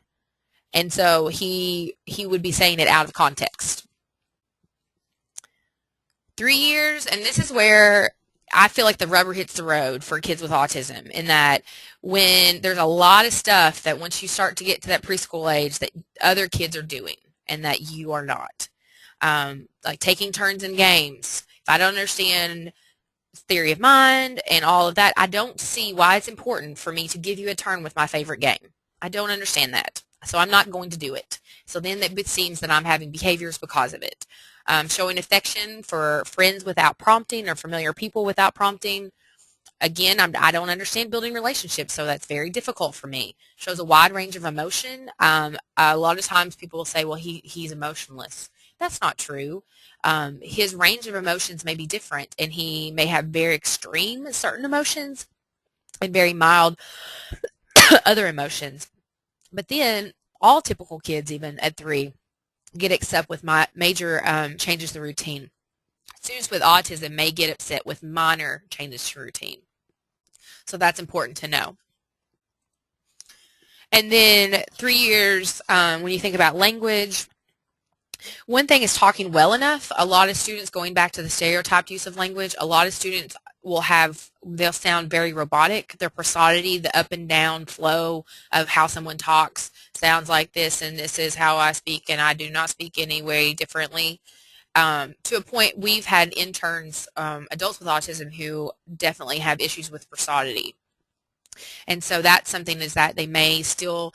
And so he would be saying it out of context. 3 years, and this is where I feel like the rubber hits the road for kids with autism, in that when there's a lot of stuff that once you start to get to that preschool age that other kids are doing and that you are not. Like taking turns in games. If I don't understand theory of mind and all of that, I don't see why it's important for me to give you a turn with my favorite game. I don't understand that. So I'm not going to do it. So then it seems that I'm having behaviors because of it. Showing affection for friends without prompting or familiar people without prompting. Again, I don't understand building relationships, so that's very difficult for me. Shows a wide range of emotion. A lot of times people will say, well, he's emotionless. That's not true. His range of emotions may be different, and he may have very extreme certain emotions and very mild other emotions. But then all typical kids, even at 3, get upset with major changes to routine. Students with autism may get upset with minor changes to routine. So that's important to know. And then 3 years, when you think about language, one thing is talking well enough. A lot of students, going back to the stereotyped use of language, a lot of students they'll sound very robotic. Their prosody, the up and down flow of how someone talks sounds like this, and this is how I speak, and I do not speak any way differently. To a point, we've had interns, adults with autism, who definitely have issues with prosody. And so that's something, is that they may still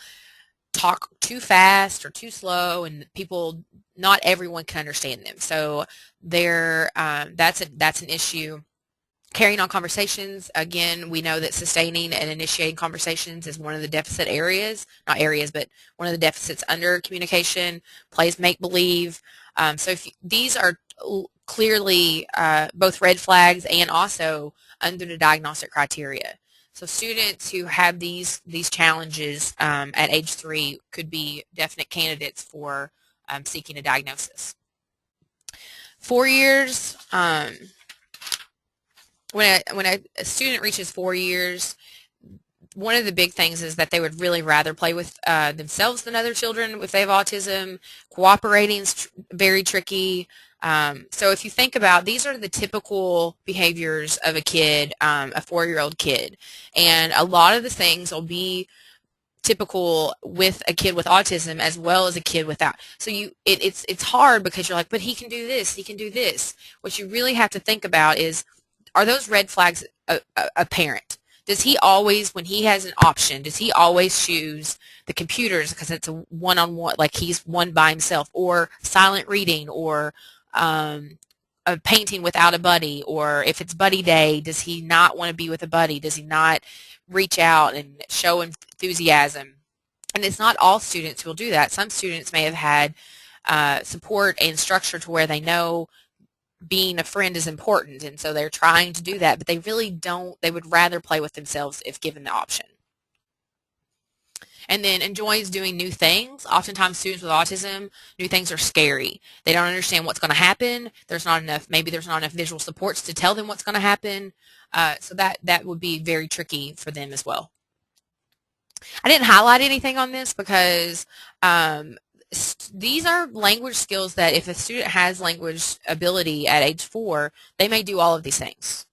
talk too fast or too slow, and not everyone can understand them. So that's an issue. Carrying on conversations, again, we know that sustaining and initiating conversations is one of the deficit areas, not areas, but one of the deficits under communication. Plays make-believe. So these are clearly both red flags and also under the diagnostic criteria. So students who have these challenges at age 3 could be definite candidates for seeking a diagnosis. 4 years, when a student reaches 4 years, one of the big things is that they would really rather play with themselves than other children if they have autism. Cooperating is very tricky. So if you think about, these are the typical behaviors of a kid, a 4-year-old kid, and a lot of the things will be typical with a kid with autism as well as a kid without. So it's hard, because you're like, but he can do this, he can do this. What you really have to think about is, are those red flags apparent? Does he always, when he has an option, does he always choose the computers because it's a one-on-one, like he's one by himself, or silent reading, or a painting without a buddy? Or if it's buddy day, does he not want to be with a buddy? Does he not reach out and show enthusiasm? And it's not all students who will do that. Some students may have had support and structure to where they know being a friend is important, and so they're trying to do that, but they really don't. They would rather play with themselves if given the option. And then enjoys doing new things. Oftentimes students with autism, new things are scary. They don't understand what's going to happen. Maybe there's not enough visual supports to tell them what's going to happen. So that would be very tricky for them as well. I didn't highlight anything on this because these are language skills that if a student has language ability at age 4, they may do all of these things.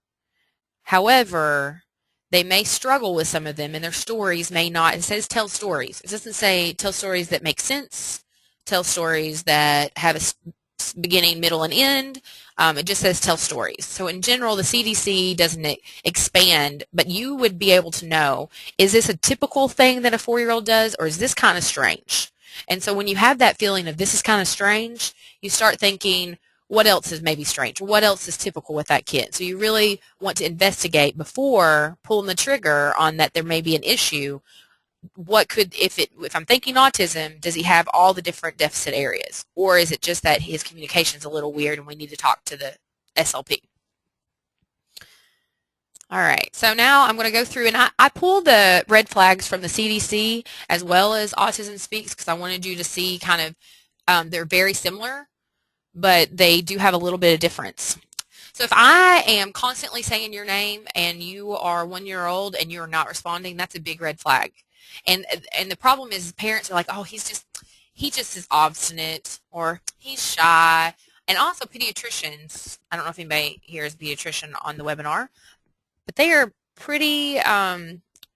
However, they may struggle with some of them, and their stories may not. It says tell stories. It doesn't say tell stories that make sense, tell stories that have a beginning, middle, and end. It just says tell stories. So in general, the CDC doesn't expand, but you would be able to know, is this a typical thing that a 4-year-old does, or is this kind of strange? And so when you have that feeling of this is kind of strange, you start thinking, what else is maybe strange? What else is typical with that kid? So you really want to investigate before pulling the trigger on that there may be an issue. If I'm thinking autism, does he have all the different deficit areas? Or is it just that his communication is a little weird and we need to talk to the SLP? All right, so now I'm going to go through, and I pulled the red flags from the CDC as well as Autism Speaks, because I wanted you to see kind of, they're very similar, but they do have a little bit of difference. So if I am constantly saying your name and you are 1-year-old and you're not responding, that's a big red flag. And the problem is parents are like, oh, he just is obstinate, or he's shy. And also pediatricians, I don't know if anybody here is a pediatrician on the webinar, but they are pretty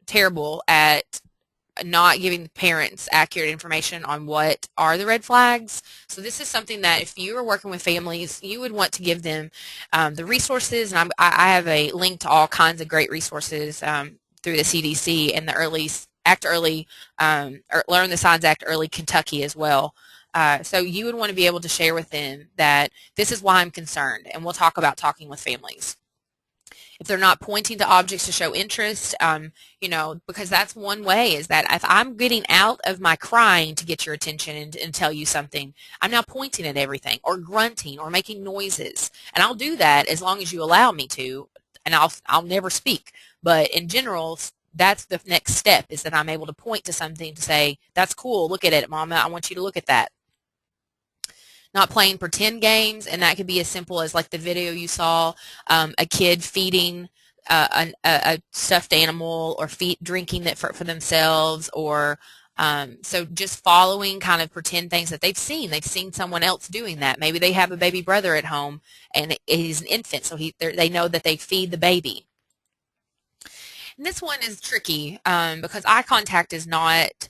terrible at not giving parents accurate information on what are the red flags. So this is something that if you are working with families, you would want to give them the resources. And I have a link to all kinds of great resources through the CDC and the Learn the Signs Act Early Kentucky as well. So you would want to be able to share with them that this is why I'm concerned, and we'll talk about talking with families. If they're not pointing to objects to show interest, because that's one way, is that if I'm getting out of my crying to get your attention and tell you something, I'm now pointing at everything or grunting or making noises. And I'll do that as long as you allow me to, and I'll never speak. But in general, that's the next step, is that I'm able to point to something to say, that's cool, look at it, Mama, I want you to look at that. Not playing pretend games, and that could be as simple as like the video you saw, a kid feeding a stuffed animal, or drinking it for themselves, or so just following kind of pretend things that they've seen. They've seen someone else doing that. Maybe they have a baby brother at home, and he's an infant, so they know that they feed the baby. And this one is tricky because eye contact is not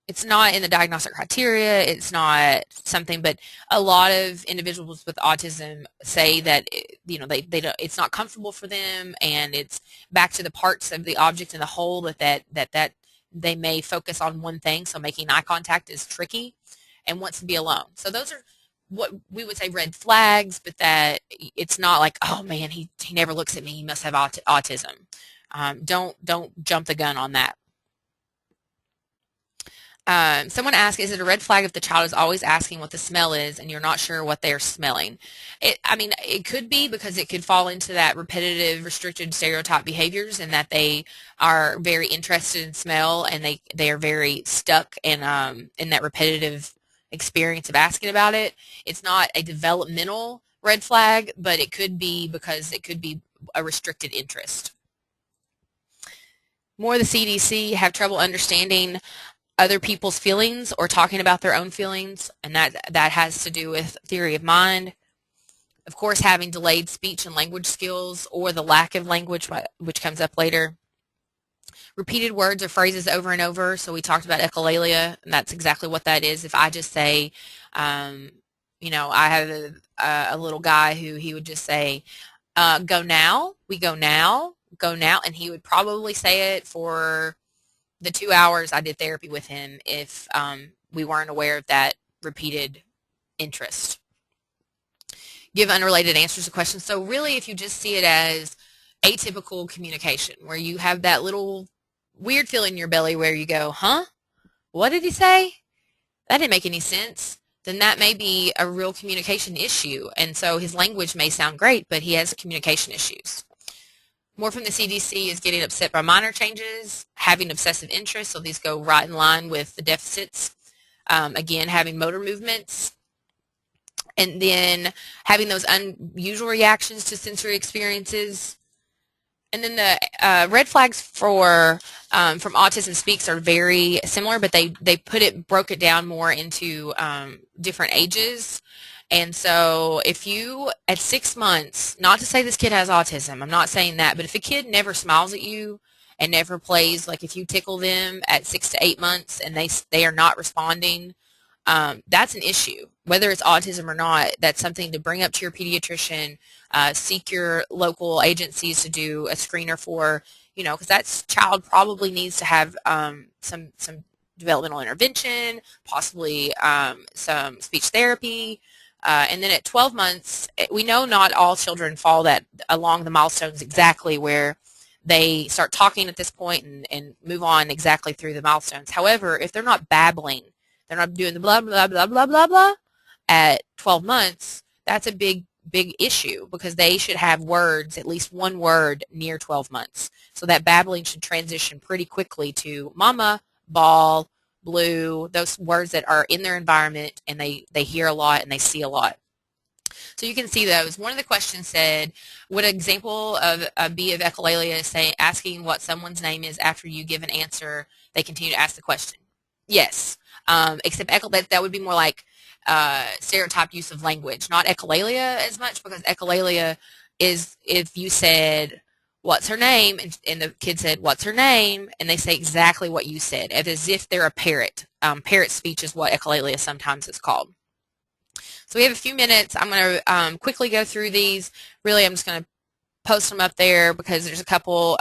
it's not in the diagnostic criteria. It's not something, but a lot of individuals with autism say that they don't, it's not comfortable for them, and it's back to the parts of the object in the whole that they may focus on one thing. So making eye contact is tricky, and wants to be alone. So those are what we would say red flags, but that it's not like, oh man, he never looks at me, he must have autism. Don't jump the gun on that. Someone asked, is it a red flag if the child is always asking what the smell is and you're not sure what they're smelling? It could be, because it could fall into that repetitive, restricted stereotype behaviors, and that they are very interested in smell, and they are very stuck in that repetitive experience of asking about it. It's not a developmental red flag, but it could be, because it could be a restricted interest. More of the CDC have trouble understanding other people's feelings or talking about their own feelings, and that has to do with theory of mind. Of course, having delayed speech and language skills, or the lack of language, which comes up later. Repeated words or phrases over and over. So we talked about echolalia, and that's exactly what that is. If I just say, I have a little guy who he would just say, go now, we go now, go now, and he would probably say it for the 2 hours I did therapy with him if we weren't aware of that repeated interest. Give unrelated answers to questions. So really, if you just see it as atypical communication, where you have that little weird feeling in your belly where you go, huh? What did he say? That didn't make any sense. Then that may be a real communication issue. And so his language may sound great, but he has communication issues. More from the CDC is getting upset by minor changes, having obsessive interest, so these go right in line with the deficits. Again, having motor movements, and then having those unusual reactions to sensory experiences. And then the red flags from Autism Speaks are very similar, but they broke it down more into different ages. And so if you, at 6 months, not to say this kid has autism, I'm not saying that, but if a kid never smiles at you and never plays, like if you tickle them at 6 to 8 months and they are not responding, that's an issue. Whether it's autism or not, that's something to bring up to your pediatrician, seek your local agencies to do a screener for, because that child probably needs to have some developmental intervention, possibly some speech therapy. And then at 12 months, we know not all children fall along the milestones exactly where they start talking at this point and move on exactly through the milestones. However, if they're not babbling, they're not doing the blah, blah, blah, blah, blah, blah at 12 months, that's a big issue, because they should have words, at least one word, near 12 months. So that babbling should transition pretty quickly to mama, ball, blue, those words that are in their environment and they hear a lot and they see a lot. So you can see those. One of the questions said, would an example of be of echolalia asking what someone's name is after you give an answer, they continue to ask the question? Yes, except that would be more like stereotyped use of language, not echolalia as much, because echolalia is if you said, what's her name? And the kid said, what's her name? And they say exactly what you said, as if they're a parrot. Parrot speech is what echolalia sometimes is called. So we have a few minutes. I'm going to quickly go through these. Really, I'm just going to post them up there because there's a couple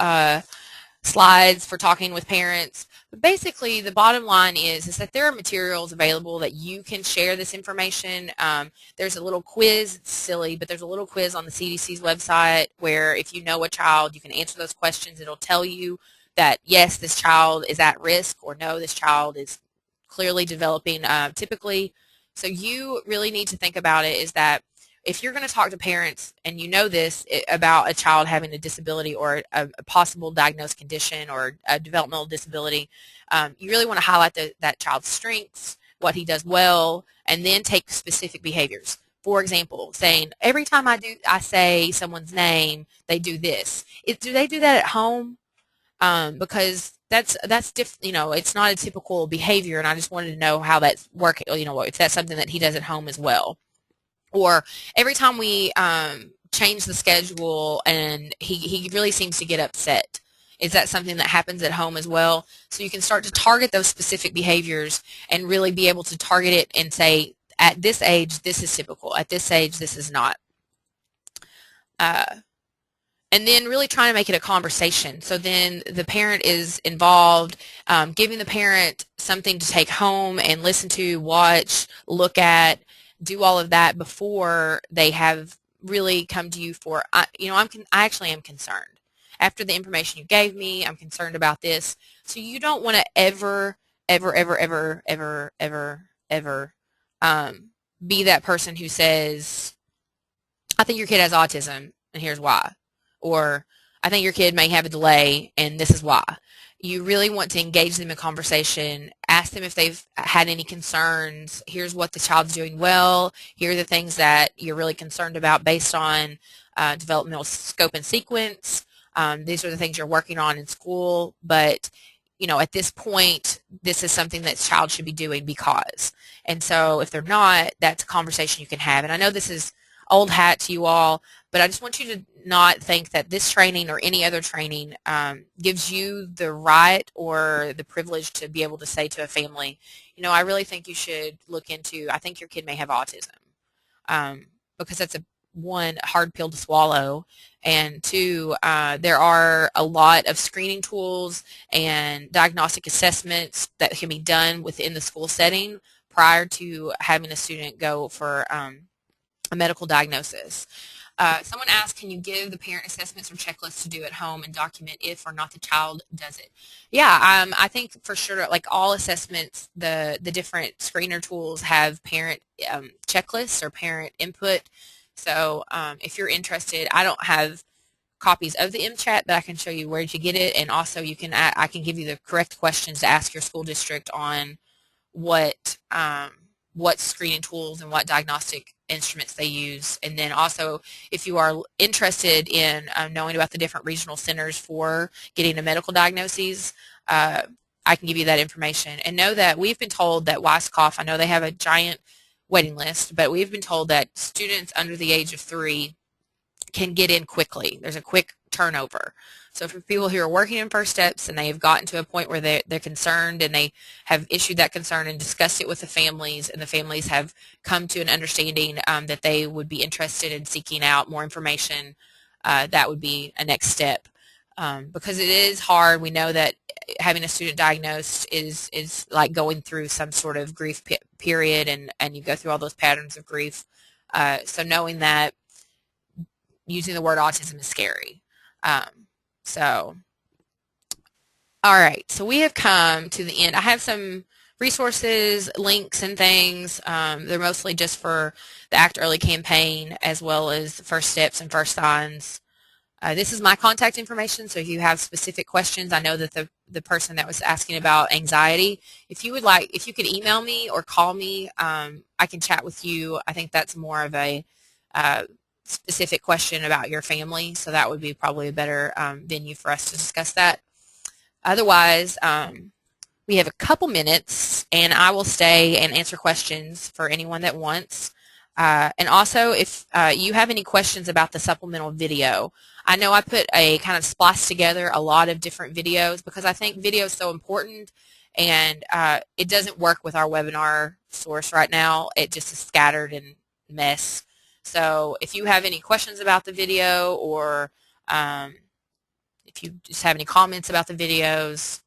slides for talking with parents. But basically, the bottom line is that there are materials available that you can share this information. There's a little quiz. It's silly, but there's a little quiz on the CDC's website where if you know a child, you can answer those questions. It'll tell you that, yes, this child is at risk, or no, this child is clearly developing typically. So you really need to think about it is that if you're going to talk to parents and you know this about a child having a disability or a possible diagnosed condition or a developmental disability, you really want to highlight that child's strengths, what he does well, and then take specific behaviors. For example, saying every time I say someone's name, they do this. Do they do that at home? Because that's it's not a typical behavior, and I just wanted to know how that's working. If that's something that he does at home as well. Or every time we change the schedule and he really seems to get upset. Is that something that happens at home as well? So you can start to target those specific behaviors and really be able to target it and say, at this age, this is typical. At this age, this is not. And then really trying to make it a conversation. So then the parent is involved, giving the parent something to take home and listen to, watch, look at, do all of that before they have really come to you for, I actually am concerned. After the information you gave me, I'm concerned about this. So you don't want to ever be that person who says, I think your kid has autism and here's why. Or I think your kid may have a delay and this is why. You really want to engage them in conversation, ask them if they've had any concerns. Here's what the child's doing well. Here are the things that you're really concerned about based on developmental scope and sequence. These are the things you're working on in school, but at this point, this is something that child should be doing because. And so if they're not, that's a conversation you can have. And I know this is old hat to you all, but I just want you to not think that this training or any other training gives you the right or the privilege to be able to say to a family, I really think you should look into, I think your kid may have autism, because that's one, hard pill to swallow, and two, there are a lot of screening tools and diagnostic assessments that can be done within the school setting prior to having a student go for a medical diagnosis. Someone asked, can you give the parent assessments or checklists to do at home and document if or not the child does it? Yeah, I think for sure, like all assessments, the different screener tools have parent checklists or parent input. So if you're interested, I don't have copies of the MChat, but I can show you where to get it, and also I can give you the correct questions to ask your school district on what screening tools and what diagnostic instruments they use. And then also, if you are interested in knowing about the different regional centers for getting a medical diagnosis, I can give you that information. And know that we've been told that Weisskopf, I know they have a giant waiting list, but we've been told that students under the age of 3 can get in quickly. There's a quick turnover. So for people who are working in First Steps and they have gotten to a point where they're concerned and they have issued that concern and discussed it with the families, and the families have come to an understanding that they would be interested in seeking out more information, that would be a next step. Because it is hard. We know that having a student diagnosed is like going through some sort of grief period, and you go through all those patterns of grief. So knowing that using the word autism is scary. So, all right, so we have come to the end. I have some resources, links, and things. They're mostly just for the Act Early campaign, as well as the First Steps and First Signs. This is my contact information, so if you have specific questions, I know that the person that was asking about anxiety, if you could email me or call me, I can chat with you. I think that's more of a specific question about your family, so that would be probably a better venue for us to discuss that. Otherwise, we have a couple minutes, and I will stay and answer questions for anyone that wants. And also, if you have any questions about the supplemental video, I know I put a kind of spliced together a lot of different videos because I think video is so important, and it doesn't work with our webinar source right now. It just is scattered and mess. So if you have any questions about the video, or if you just have any comments about the videos,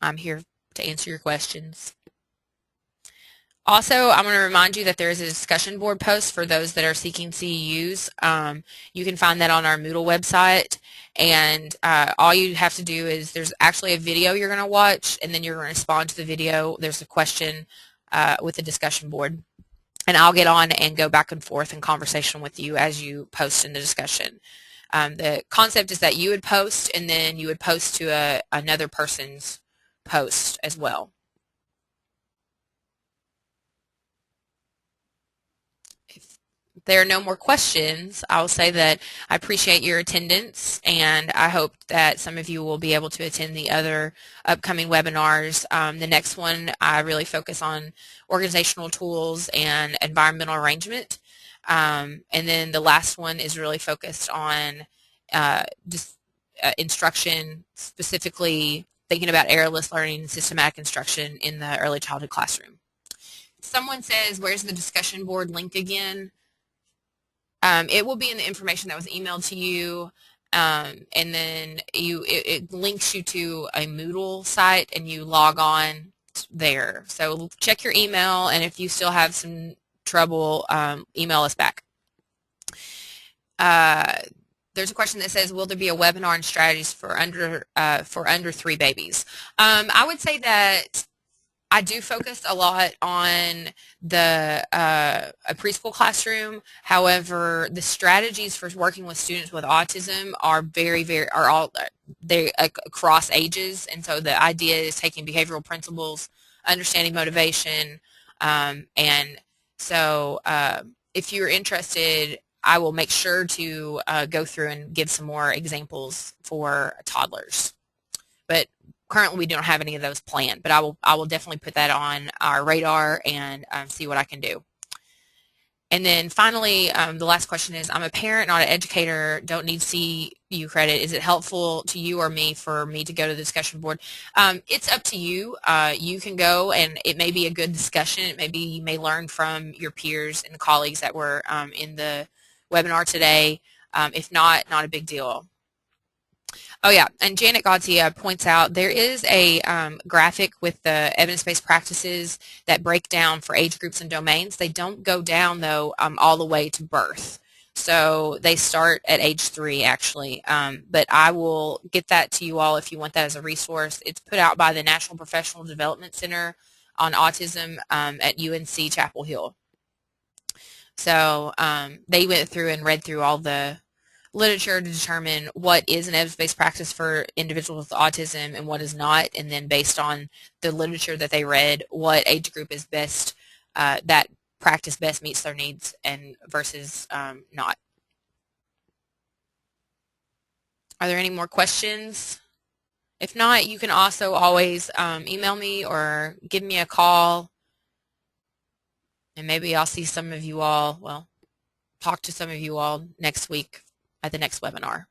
I'm here to answer your questions. Also, I'm going to remind you that there is a discussion board post for those that are seeking CEU'S. You can find that on our Moodle website, and all you have to do is there's actually a video you're going to watch, and then you're going to respond to the video. There's a question with the discussion board, and I'll get on and go back and forth in conversation with you as you post in the discussion. The concept is that you would post, and then you would post to another person's post as well. If there are no more questions, I'll say that I appreciate your attendance, and I hope that some of you will be able to attend the other upcoming webinars. The next one, I really focus on organizational tools and environmental arrangement. And then the last one is really focused on just instruction, specifically thinking about errorless learning and systematic instruction in the early childhood classroom. Someone says, where's the discussion board link again? It will be in the information that was emailed to you, and then it links you to a Moodle site, and you log on there. So check your email, and if you still have some trouble, email us back. There's a question that says, will there be a webinar on strategies for under 3 babies? I would say that I do focus a lot on the a preschool classroom. However, the strategies for working with students with autism are they across ages, and so the idea is taking behavioral principles, understanding motivation, and so if you're interested, I will make sure to go through and give some more examples for toddlers. But currently we don't have any of those planned, but I will definitely put that on our radar and see what I can do. And then finally, the last question is, I'm a parent, not an educator, don't need CEU credit. Is it helpful to you or me for me to go to the discussion board? It's up to you. You can go, and it may be a good discussion. Maybe you may learn from your peers and colleagues that were in the webinar today. If not, not a big deal. Oh yeah, and Janet Gautia points out there is a graphic with the evidence-based practices that break down for age groups and domains. They don't go down, though, all the way to birth. So they start at age 3, actually. But I will get that to you all if you want that as a resource. It's put out by the National Professional Development Center on Autism at UNC Chapel Hill. So they went through and read through all the literature to determine what is an evidence-based practice for individuals with autism and what is not, and then based on the literature that they read, what age group is best, that practice best meets their needs and versus not. Are there any more questions? If not, you can also always email me or give me a call, and maybe I'll see some of you all, well, talk to some of you all next week at the next webinar.